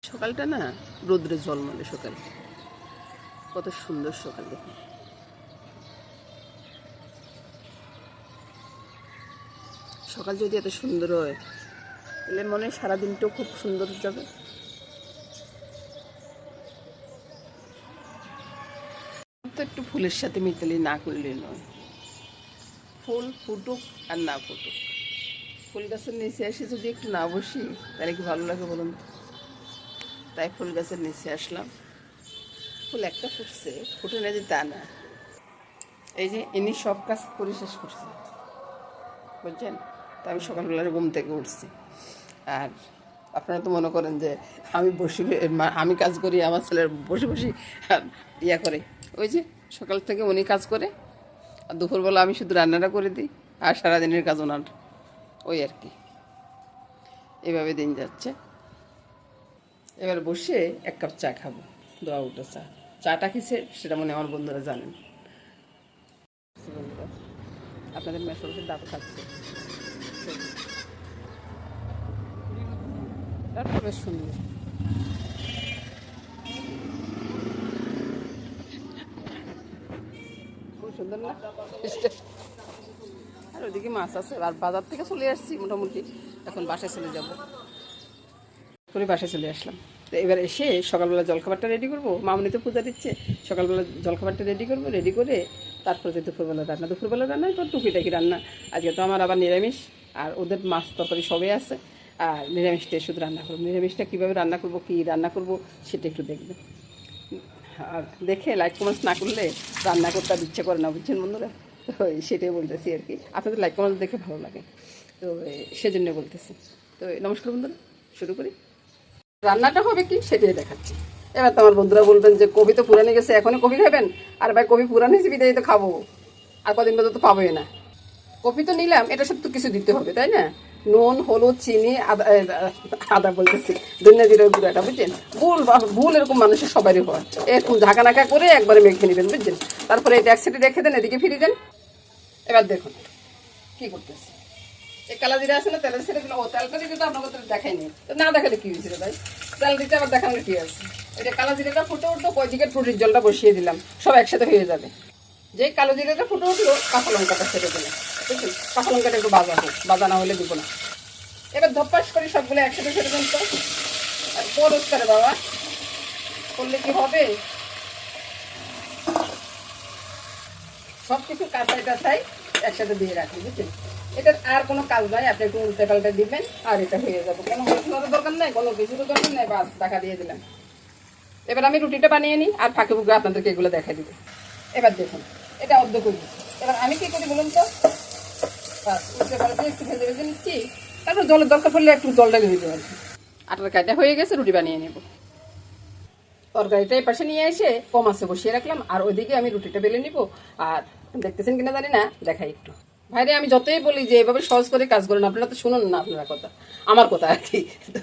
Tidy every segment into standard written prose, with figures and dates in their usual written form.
সকালটা না রোদ্রে ঝলমলে সকাল, কত সুন্দর সকাল দেখুন। সকাল যদি এত সুন্দর হয় তাহলে মনে হয় সারাদিনটাও খুব সুন্দর যাবে। তো একটু ফুলের সাথে মিতালি না করলে নয়, ফুল ফুটুক আর না ফুটুক, ফুল গাছের নিচে এসে যদি একটু না বসি তাহলে কি ভালো লাগে বলুন। তাই ফুল গাছের নিচে আসলাম। ফুল একটা ফুটছে, ফুটে না যে তা না, এই যে ইনি সব কাজ করে শেষ করছে বুঝছেন। তা আমি সকালবেলার ঘুম থেকে উঠছি, আর আপনারা তো মনে করেন যে আমি বসে আমি কাজ করি, আমার ছেলের বসে বসে ইয়া করে। ওই যে সকাল থেকে উনি কাজ করে, আর দুপুরবেলা আমি শুধু রান্নাটা করে দিই, আর সারাদিনের কাজ ওনার। ওই আর কি, এভাবে দিন যাচ্ছে। এবার বসে এক কাপ চা খাবো, দোয়া উঠে চা। চাটা কিসে সেটা মনে আমার বন্ধুরা জানেন। বন্ধুরা আপনাদের মেসেজের দাঁত খাচ্ছে, তারপর বেশ সুন্দর। খুব সুন্দর না? আর ওইদিকে মাছ আছে, আর বাজার থেকে চলে আসছি মোটামুটি, এখন বাসায় চলে যাব। করে বাসায় চলে আসলাম। তো এবার এসে সকালবেলা জলখাবারটা রেডি করবো, মামনি তো পূজা দিচ্ছে, সকালবেলা জলখাবারটা রেডি করবো, রেডি করে তারপরে যে দুপুরবেলা রান্না তো টুকিটাকি রান্না। আজকে তো আমার আবার নিরামিষ, আর ওদের মাছ তরকারি সবই আছে, আর নিরামিষটা শুধু রান্না করবো। নিরামিষটা কীভাবে রান্না করবো, কী রান্না করবো সেটা একটু দেখবে। আর দেখে লাইক কমেন্টস না করলে রান্না করতে আর ইচ্ছে করে না, বুঝছেন বন্ধুরা। তো সেটাই বলতেছি আর কি, আপনাদের লাইক কমেন্টস দেখে ভালো লাগে, তো সেজন্য বলতেছি। তো নমস্কার বন্ধুরা, শুরু করি। রান্নাটা হবে কি সেটাই দেখাচ্ছি। এবার তো আমার বন্ধুরা বলবেন যে কবি তো পুরানি গেছে, এখনই কবি খাবেন? আর ভাই কবি পুরানি হিসেবে বিদায় তো খাবো, আর কদিন বাদে তো পাবোই না। কপি তো নিলাম, এটা সাথে তো কিছু দিতে হবে তাই না? নুন, হলুদ, চিনি, আদা, আদা বলতেছি ধনিয়া জিরার গুঁড়াটা, বুঝছেন। ভুল এরকম মানুষের সবারই হয়, এরকম ঝাঁকা নাকা করে একবারে মেখে নেবেন, বুঝছেন। তারপরে এটা এক সাইডে রেখে দেন, এদিকে ফিরে দেন। এবার দেখুন কি করতেছি। এই কালা জিরা আছে না, তেলের ছেড়ে দিল। ও তেলটা দিতে তো আপনাকে তো দেখাইনি, তো না দেখালে কি হয়েছিল ভাই, তেল দিতে আবার দেখানোর কি আছে। এটা কালো জিরাটা ফুটে উঠলো, কয়দিকে টুটির জলটা বসিয়ে দিলাম, সব একসাথে হয়ে যাবে। যে কালো জিরাটা ফুটে উঠলো, কাঁচা লঙ্কাটা ছেড়ে দিলাম, বুঝছেন। কাঁচা লঙ্কাটা একটু বাজা হোক, বাজা না হলে দিব না। এবার ধপাস করে সবগুলো একসাথে ছেড়ে দেন তো, বরস করে বাবা, করলে কি হবে, সব কিছু কাঁচাই টাচাই একসাথে দিয়ে রাখি, বুঝছেন। এটার আর কোনো কাজ নাই, আপনি একটু উল্টে পাল্টে দিবেন আর এটা হয়ে যাবে। কোনো মশলার দরকার নেই, কোনো কিছুরও দরকার নেই, বাস টাকা দিয়ে দিলাম। এবার আমি রুটিটা বানিয়ে নিই, আর ফাঁকে ফুঁকে আপনাদেরকে এগুলো দেখাই দিব। এবার দেখুন এটা অর্ধ করি। এবার আমি কি করি বলুন তো, বাস উল্টে পাল্টে একটু ভেজে ভেজে নিচ্ছি, তারপর জলের দরকার পড়লে একটু জলটা দিয়ে দেবো আর কি। আটার কাটা হয়ে গেছে, রুটি বানিয়ে নেব। তরকারিটা এই পাশে নিয়ে এসে কম আছে বসিয়ে রাখলাম, আর ওইদিকে আমি রুটিটা বেলে নিব। আর দেখতেছেন কিনা জানি না, দেখাই একটু। ভাইরে আমি যতই বলি যে এভাবে সহজ করে কাজ করেন, আপনারা তো শুনুন না আপনারা কথা, আমার কথা আর কি। তো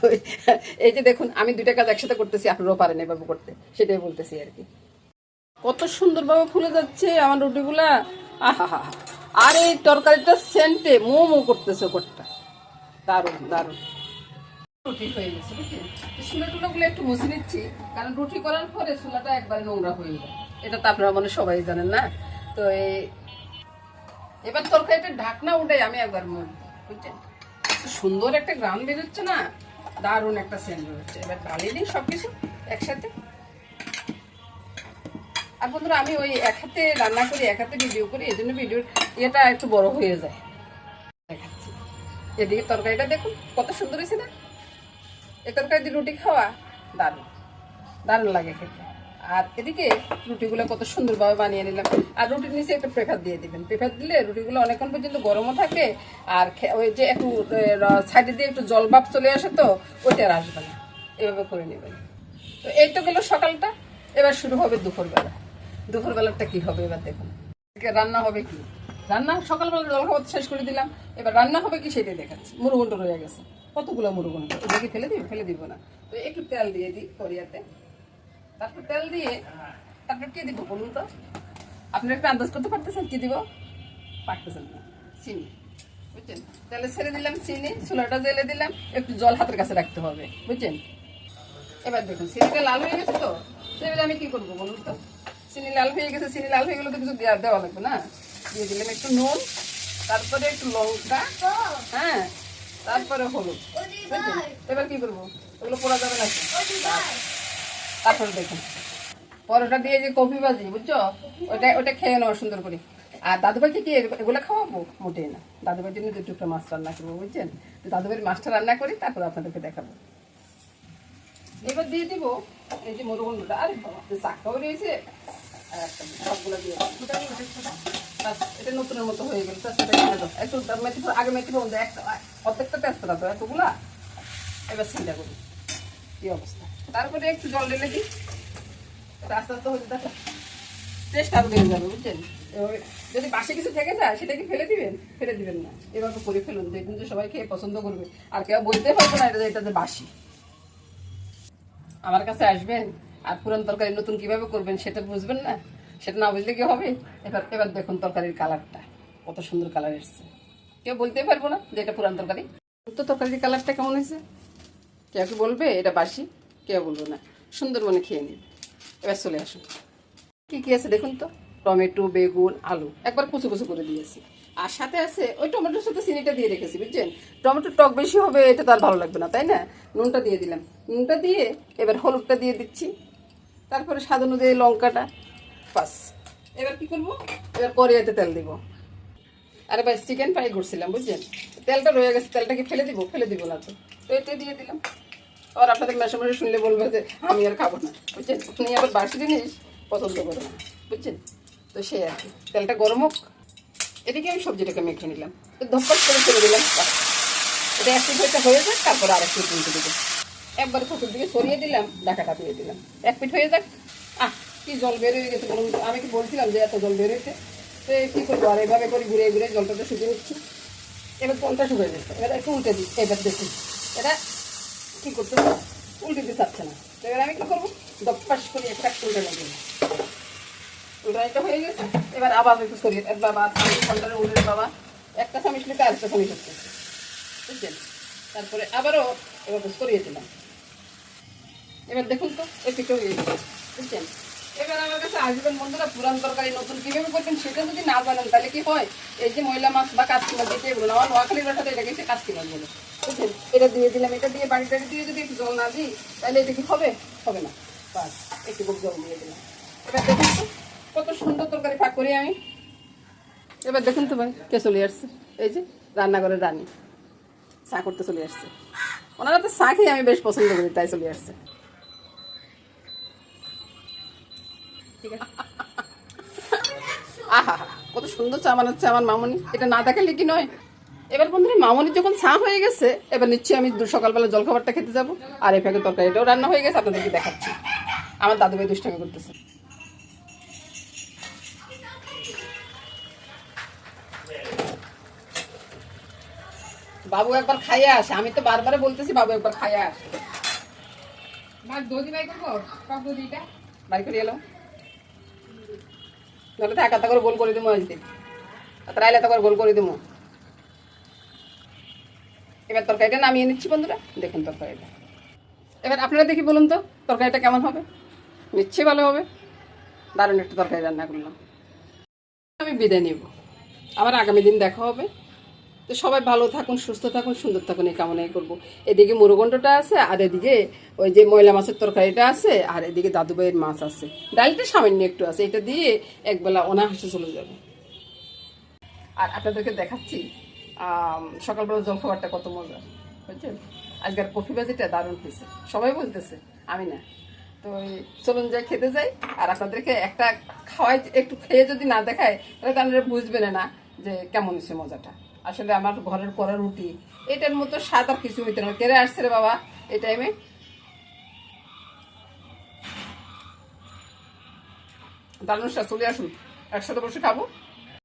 এই যে দেখুন আমি দুইটা কাজ একসাথে করতেছি, আপনারাও পারেন এভাবে করতে, সেটাই বলতেছি আর কি। কত সুন্দরভাবে ফুলে যাচ্ছে আমার রুটিগুলা, আহা হা। আর এই তরকারিটা সেন্টে মো মো করতেছে কোটটা, দারুণ দারুণ। রুটি হয়ে গেছে, বুঝছেন। চুলা টুলাগুলো একটু মুছে নিচ্ছি, কারণ রুটি করার পরে চুলাটা একবারে নোংরা হয়ে যায়, এটা তো আপনারা মানে সবাই জানেন না। তো এই এবার তরকারিটা ঢাকনা উঠে আমি একবার বুঝছেন, সুন্দর একটা গ্রাম বেরোচ্ছে না, দারুণ একটা সেন্ট বেরোচ্ছে। এবার ঢালিয়ে দিই সবকিছু একসাথে। আর বন্ধুরা আমি ওই এক হাতে রান্না করি, এক হাতে ভিডিও করি, এই জন্য ভিডিওর ইয়েটা একটু বড় হয়ে যায়, দেখাচ্ছি। এদিকে তরকারিটা দেখুন কত সুন্দর হয়েছে না, এই তরকারি দিয়ে রুটি খাওয়া দারুণ দারুণ লাগে খেতে। আর এদিকে রুটিগুলো কত সুন্দরভাবে বানিয়ে নিলাম। আর রুটির নিচে একটু প্রেফার দিয়ে দিবেন, প্রেফার দিলে রুটিগুলো অনেকক্ষণ পর্যন্ত গরমও থাকে, আর ওই যে একটু সাইডে দিয়ে একটু জল ভাব চলে আসে, তো ওইটা আর আসবে না। এভাবে করে নেবেন। তো এই তো গেল সকালটা, এবার শুরু হবে দুপুরবেলা। দুপুরবেলাটা কি হবে এবার দেখুন। রান্না হবে কি, রান্না সকালবেলা জলখাবার শেষ করে দিলাম, এবার রান্না হবে কি সেটাই দেখাচ্ছি। মুরগুন্ড রয়ে গেছে, কতগুলো মুরগুন্ড, এটাকে ফেলে দিব না। তো একটু তেল দিয়ে দিই কড়িয়াতে, তারপর তেল দিয়ে তারপর কি দিব বলুন তো, আপনারা একটু আন্দাজ করতে পারতেছেন কি দিব? পারতেছেন না, চিনি, বুঝছেন। তেলে ছেড়ে দিলাম চিনি, চুলাটা জ্বেলে দিলাম, একটু জল হাতের কাছে রাখতে হবে, বুঝছেন। এবার দেখুন চিনিটা লাল হয়ে গেছে তো, এবারে আমি কি করবো বলুন তো? চিনি লাল হয়ে গেছে, চিনি লাল হয়ে গেলে তো কিছু দেওয়া লাগবে না। দিয়ে দিলাম একটু নুন, তারপরে একটু লঙ্কা, হ্যাঁ, তারপরে হলুদ। এবার কি করবো? ওগুলো পোড়া যাবে নাকি? তারপরে দেখুন পরোটা দিয়ে যে কফি ভাজি, বুঝছো, ওটা খেয়ে নেওয়া সুন্দর করে। আর দাদুভাইকে কি এগুলো খাওয়াবো? মোটেই না। দাদুভাইয়ের জন্য 2 টুকরা মাছ রান্না করবো, বুঝছেন? দাদুভাইয়ের মাছটা রান্না করি, তারপর আপনাদেরকে দেখাবো। এবার দিয়ে দিব এই যে মুরগন্ডটা। আরে বাবা, চাকাও রয়েছে, সবগুলো দিয়ে এটা নতুনের মতো হয়ে গেল। একটু আগে মেথি বলতে একটা অর্ধেকটা তেজপাতা তো এতগুলা। এবার চিন্তা করি কি অবস্থা। তারপরে একটু জল ঢেলে দিই, আস্তে আস্তে হতে থাকে, টেস্ট আরো বেড়ে যাবে, বুঝছেন? যদি বাসে কিছু থেকে যায় সেটা কি ফেলে দিবেন? ফেলে দিবেন না, এভাবে করে ফেলুন, দেখুন যে সবাই খেয়ে পছন্দ করবে। আর কেউ বলতে পারবে না এটা যে বাসি। আমার কাছে আসবেন আর পুরান তরকারি নতুন কিভাবে করবেন সেটা বুঝবেন না, সেটা না বুঝলে কি হবে? এবার দেখুন তরকারির কালারটা কত সুন্দর কালার এসছে। কেউ বলতে পারবো না যে এটা পুরান তরকারি। তো তরকারির কালারটা কেমন হয়েছে? কেউ কি বলবে এটা বাসি? কেউ বলবো না, সুন্দর মনে খেয়ে নিন। এবার চলে আসুন, কি কি আছে দেখুন তো। টমেটো, বেগুন, আলু একবার কুচু কুচু করে দিয়েছি। আর সাথে আছে ওই টমেটোর সাথে চিনিটা দিয়ে রেখেছি, বুঝছেন? টমেটোর টক বেশি হবে, এটা তো আর ভালো লাগবে না, তাই না? নুনটা দিয়ে দিলাম, নুনটা দিয়ে এবার হলুদটা দিয়ে দিচ্ছি, তারপরে স্বাদ অনুযায়ী লঙ্কাটা, বাস। এবার কি করবো? এবার কড়াইতে তেল দিব। আরে ভাই চিকেন ফ্রাই করছিলাম, বুঝছেন? তেলটা রয়ে গেছে, তেলটা কি ফেলে দিব? ফেলে দিব না তো, তো এটা দিয়ে দিলাম। আর আপনাদের মেশে মেশে শুনলে বলবে যে আমি আর খাবো না, বুঝছেন? আপনি আবার বাসি জিনিস পছন্দ করে না, বুঝছেন? তো সে আর কি, তেলটা গরম হোক। এদিকে আমি সবজিটাকে মেখে নিলাম, তো ধপ্পাস করে ছেড়ে দিলাম। এটা এক পিঠ হয়ে যাক, তারপরে আরেক পিঠ উল্টে দিলাম, একবারে চতুর দিকে সরিয়ে দিলাম, ঢাকাটা দিয়ে দিলাম। এক পিঠ হয়ে যাক। কি জল বের হয়ে গেছে বলুন? আমি কি বলছিলাম যে এত জল বের হয়েছে? তো কী করবো, আর এভাবে করে ঘুরে ঘুরে জলটা শুকিয়ে নিচ্ছি। এবার জলটা শুকিয়ে যাচ্ছে, এবার একটু উল্টে দিই। এবার দেখুন এটা কী করতে উল্টে দিতে চাচ্ছে না। তো এবার আমি কী করবো? দপ্পাস করে একটা উল্টে নেব। উল্টাইটা হয়ে গেছে, এবার আবার একটু সরিয়ে বাবা ঘন্টার উল্টে বাবা একটা চামিচ নিতে আরেকটা চামিচ হচ্ছে, বুঝছেন? তারপরে আবারও এবার সরিয়ে দিলাম। এবার দেখুন তো এই পিঠে হয়ে গেছে, বুঝছেন? এবার আমার কাছে আসবেন বন্ধুরা, পুরান তরকারি নতুন কীভাবে করবেন সেটা যদি না জানেন তাহলে কি হয়? এই যে ময়লা মাছ বা কাচকি মাছ দিতে বলুন, আমার নোয়াখালীর বাসাতে এটাকে সে কাচকি মাছ বলে, বুঝছেন? এটা দিয়ে দিলাম, এটা দিয়ে বাড়িটা দিয়ে যদি একটু জল না দিই তাহলে এটা কি হবে? হবে না। বাস একটু জল দিয়ে দিলাম। এবার দেখুন তো কত সুন্দর তরকারি পাক করি আমি। এবার দেখুন তো ভাই কে চলে আসছে, এই যে রান্নাঘরের রানী চা করতে চলে আসছে। ওনারা তো চা খেয়ে আমি বেশ পছন্দ করি, তাই চলে আসছে। আহা কত সুন্দর চা বানাচ্ছে আমার মামনি, এটা না দেখালে কি নয়। এবার বন্ধুরা মামনির যখন চা হয়ে গেছে, এবার নিশ্চয়ই আমি সকালবেলা জলখাবারটা খেতে যাবো। আর এই ফাঁকে তরকারিটাও রান্না হয়ে গেছে, আপনাদেরকে দেখাচ্ছি। আমার দাদুভাই দুষ্টামি করতেছে। বাবু একবার খাইয়ে আসে, আমি তো বারবার বলতেছি বাবু একবার খাইয়ে আসে। বাড়ি করে এলো নাহলে একা করে গোল করে দেবো, আজকে রাইলে তো করে গোল করে দেবো। এবার তরকারিটা নামিয়ে নিচ্ছি বন্ধুরা, দেখুন তরকারিটা। এবার আপনারা দেখি বলুন তো তরকারিটা কেমন হবে? নিশ্চয়ই ভালো হবে, দারুণ একটা তরকারি রান্না করলাম। আমি বিদায় নেব, আবার আগামী দিন দেখা হবে। তো সবাই ভালো থাকুন, সুস্থ থাকুন, সুন্দর থাকুন, এই কামনাই করবো। এদিকে মুরগন্ডটা আছে, আর এদিকে ওই যে ময়লা মাছের তরকারিটা আছে, আর এদিকে দাদুভাইয়ের মাছ আছে, ডালটা সামান্য একটু আছে, এটা দিয়ে একবেলা অনাহাসে চলে যাবে। আর আপনাদেরকে দেখাচ্ছি সকালবেলা জলখাবারটা কত মজা, বুঝছেন? আজকের কফি বাজিটা দারুণ হয়েছে, সবাই বলতেছে, আমি না। তো চলুন যাই, খেতে যাই। আর আপনাদেরকে একটা খাওয়াই, একটু খেয়ে যদি না দেখায় তাহলে তো আপনারা বুঝবেন না যে কেমন হয়েছে মজাটা। আসলে আমার ঘরের করা রুটি এটার মতো স্বাদ আর কিছু হইতে না। কেড়ে আসছে রে বাবা এই টাইমে? দারুণ স্বাদ, চলে আসুন একসাথে বসে খাবো।